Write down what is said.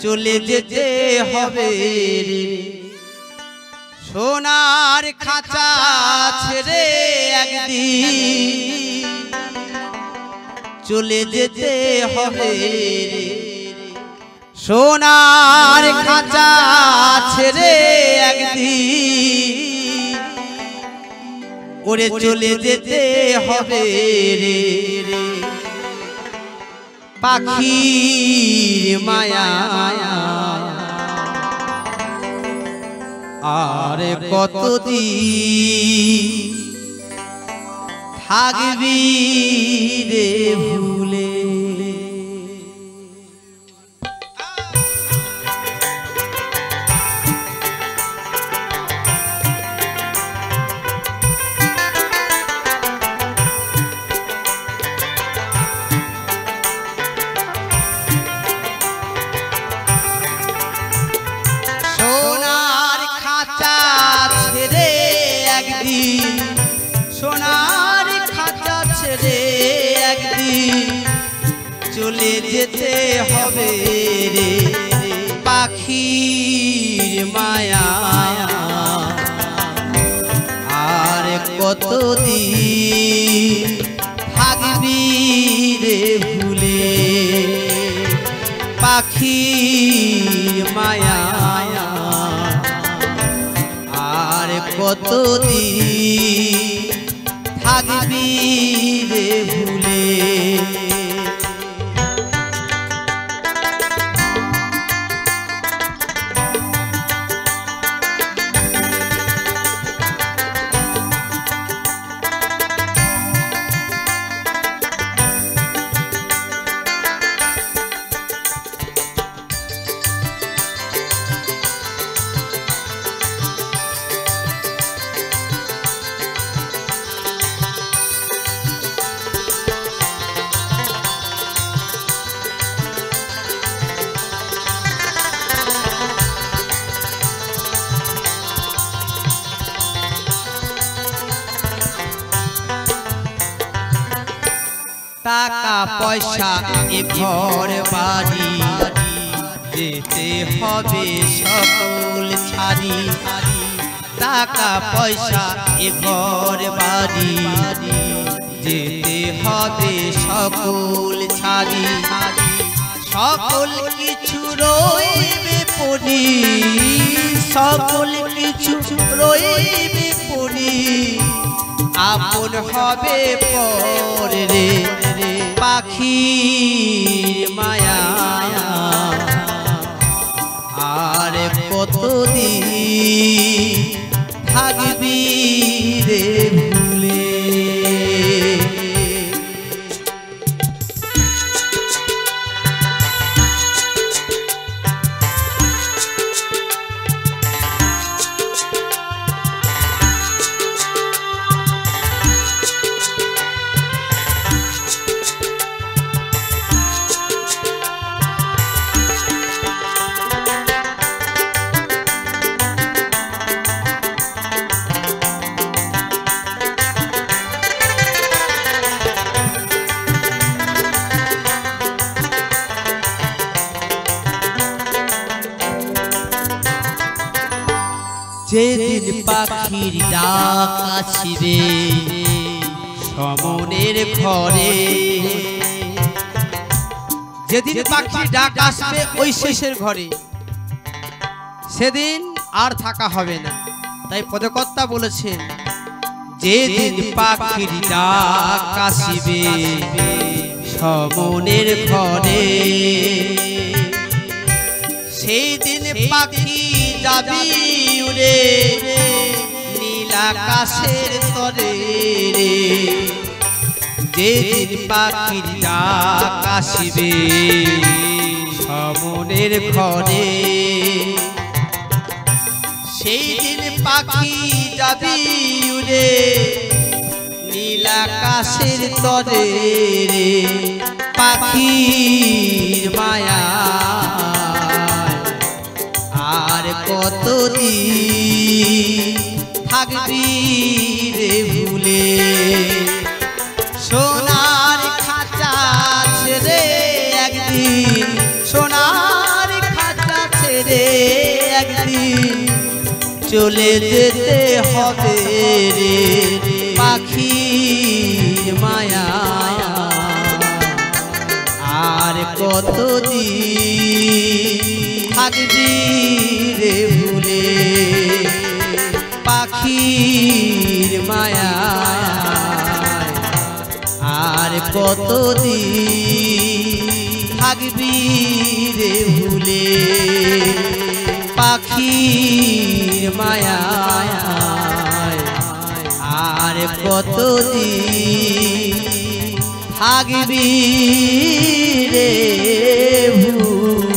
চলে যেতে হবে সোনার খাঁচা ছেড়ে একদিন চলে যেতে হবে সোনার খাঁচা ছেড়ে একদিন ওরে চলে যেতে হবে রে পাখির মায়া আর কতদিন থাকবি রে ভুলে সোনার খাঁচা ছেড়ে একদিন চলে যেতে হবে রে পাখির মায়া আর কতদিন থাকবি রে ভুলে পাখির মায়া আর কতদিন থাকবি রে ভুলে টাকা পয়সা এ ঘর বাড়ি যেতে হবে সকল ছাড়ি টাকা পয়সা এ ঘর বাড়ি যেতে হবে সকল ছাড়ি সকল কিছু রইবে পড়ি সকল কিছু রইবে পড়ি আপন হবে পরে রে পাখির মায়া আর কতদিন থাকবি রে ভুলে যেদিন পাখির ডাক আসিবে সমনের ঘরে যেদিন পাখির ডাক আসবে ওই শেষের ঘরে সেদিন আর থাকা হবে না তাই পদকর্তা বলেছেন যেদিন পাখির ডাক আসিবে সমনের ঘরে সেই দিন পাখি যাবি উড়ে নীল আকাশের তরে রে যেদিন পাখির ডাক আসিবে সমনের ঘরে সেই দিন পাখি যাবি উড়ে নীল আকাশের তরে রে পাখির মায়া আর কতদিন থাকবি রে ভুলে সোনার খাঁচা ছেড়ে একদিন সোনার খাঁচা একদিন চলে যেতে হবে রে পাখির মায়া আর কতদিন থাকবি রে ভুলে পাখির মায়া আর কতদিন থাকবি রে ভুলে পাখির মায়া আর কতদিন থাকবি রে ভুলে।